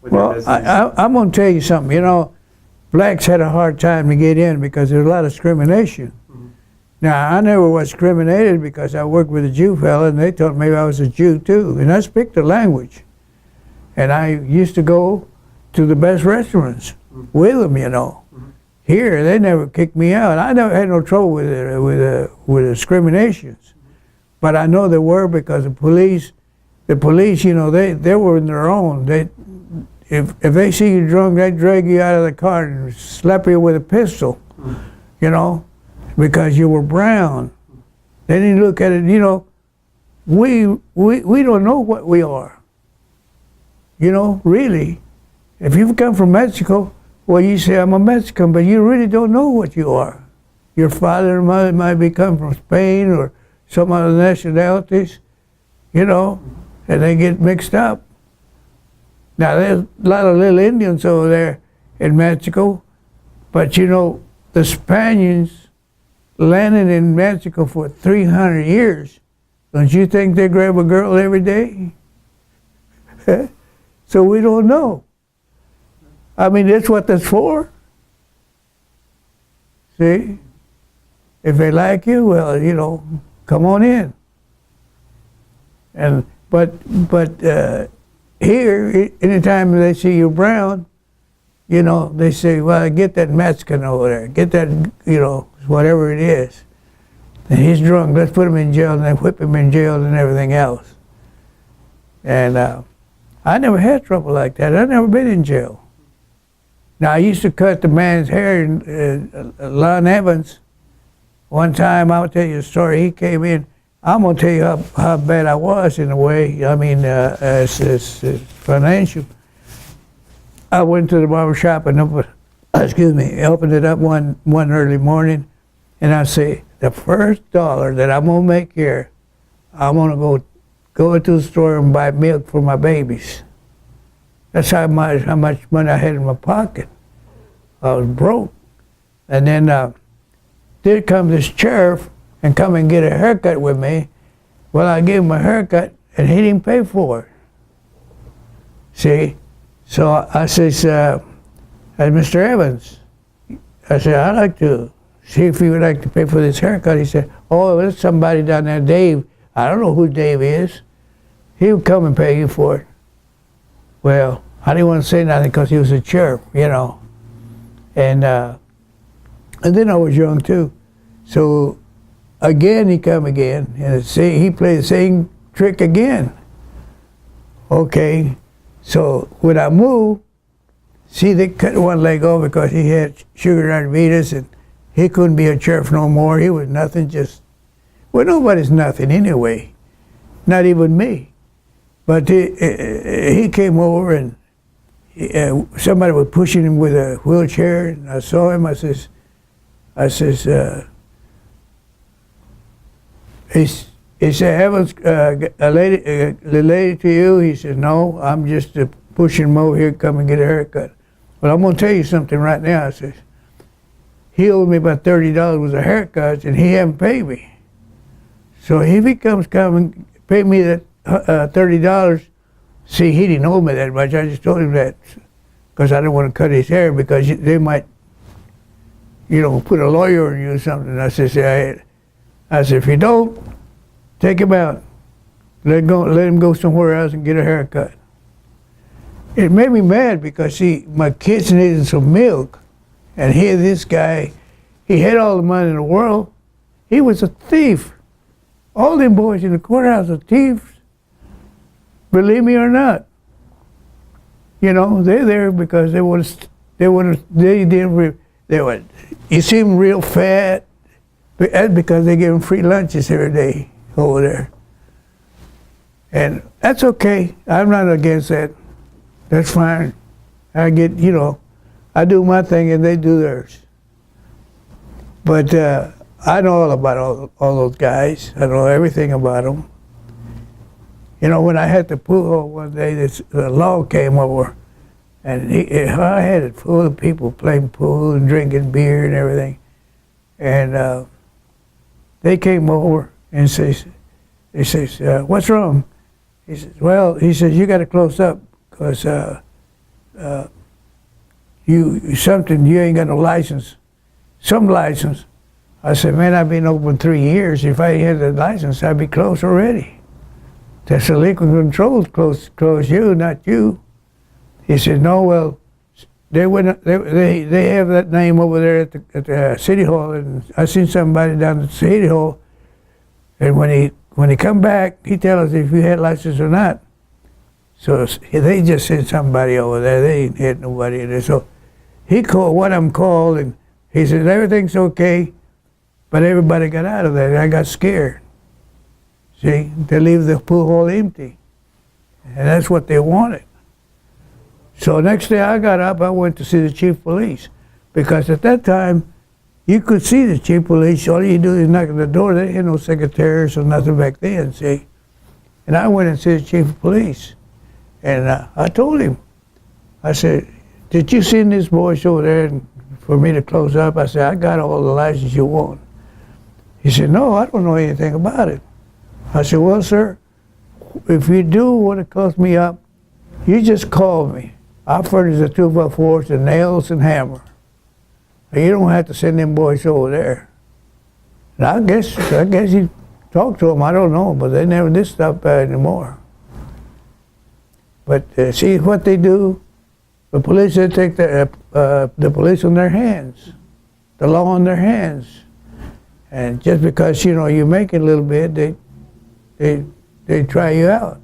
Well, I'm going to tell you something. You know, blacks had a hard time to get in because there's a lot of discrimination. Now, I never was discriminated because I worked with a Jew fella, and they told me I was a Jew too, and I speak the language. And I used to go to the best restaurants with them, you know. Here, they never kicked me out. I never had no trouble with discriminations. But I know there were because the police, you know, they were in their own. If they see you drunk, they drag you out of the car and slap you with a pistol, you know, because you were brown. They didn't look at it, you know. We don't know what we are, you know, really. If you come from Mexico, well, you say, I'm a Mexican, but you really don't know what you are. Your father and mother might be come from Spain or some other nationalities, you know, and they get mixed up. Now, there's a lot of little Indians over there in Mexico, but you know, the Spaniards landed in Mexico for 300 years. Don't you think they grab a girl every day? So we don't know. I mean, that's what that's for. See? If they like you, well, you know, come on in. And but here, anytime they see you brown, you know, they say, well, get that Mexican over there. Get that, you know, whatever it is. And he's drunk. Let's put him in jail, and then whip him in jail and everything else. And I never had trouble like that. I've never been in jail. Now, I used to cut the man's hair, Lon Evans. One time, I'll tell you a story. He came in. I'm going to tell you how bad I was in a way. I mean, as financial. I went to the barber shop and opened it up one early morning, and I say, the first dollar that I'm going to make here, I'm going to go into the store and buy milk for my babies. That's how much money I had in my pocket. I was broke. And then there comes this sheriff and come and get a haircut with me. Well, I gave him a haircut, and he didn't pay for it. See? So I says, Mr. Evans, I said, I'd like to see if you would like to pay for this haircut. He said, oh, there's somebody down there, Dave. I don't know who Dave is. He'll come and pay you for it. Well, I didn't want to say nothing because he was a sheriff, you know. And then I was young too. So again, he come again, and he played the same trick again. Okay, so when I moved, see, they cut one leg off because he had sugar diabetes, and he couldn't be a sheriff no more. He was nothing, well, nobody's nothing anyway, not even me. But he came over, and somebody was pushing him with a wheelchair, and I saw him. I says, he said, Evans, a lady to you? He said, no, I'm just pushing him over here, come and get a haircut. Well, I'm going to tell you something right now. I says, he owed me about $30 worth of haircuts, and he haven't paid me. So if he come and pay me that $30, see, he didn't owe me that much. I just told him that because I didn't want to cut his hair because they might, you know, put a lawyer on you or something. I said, if you don't, take him out. Let him go somewhere else and get a haircut. It made me mad because, see, my kids needed some milk. And here this guy, he had all the money in the world. He was a thief. All them boys in the courthouse are thieves. Believe me or not. You know, they're there because you see them real fat. That's because they give them free lunches every day over there. And that's okay. I'm not against that. That's fine. I get, you know, I do my thing and they do theirs. But I know all about all those guys. I know everything about them. You know, when I had the pool one day, the law came over, and I had it full of people playing pool and drinking beer and everything. And they came over and he says, what's wrong? He says, well, you got to close up because something, you ain't got no license, some license. I said, man, I've been open 3 years. If I had the license, I'd be closed already. That's the liquor control close you, not you. He said, no, well, they have that name over there at the city hall, and I seen somebody down at the city hall, and when he come back, he tell us if you had license or not. So they just sent somebody over there. They ain't had nobody in there. So he called, one of them called, and he said, everything's okay, but everybody got out of there, and I got scared. See, they leave the pool hall empty, and that's what they wanted. So next day I got up, I went to see the chief of police, because at that time, you could see the chief of police. All you do is knock on the door. They had no secretaries or nothing back then, see. And I went and see the chief of police, and I told him, I said, did you send this boys over there for me to close up? I said, I got all the license you want. He said, no, I don't know anything about it. I said, well, sir, if you do want to close me up, you just call me. I'll furnish the 2x4s, the nails and hammer. And you don't have to send them boys over there. And I guess he talked to them, I don't know, but they never did stop by anymore. But see what they do? The police, they take the police on their hands, the law on their hands. And just because, you know, you make it a little bit, they try you out.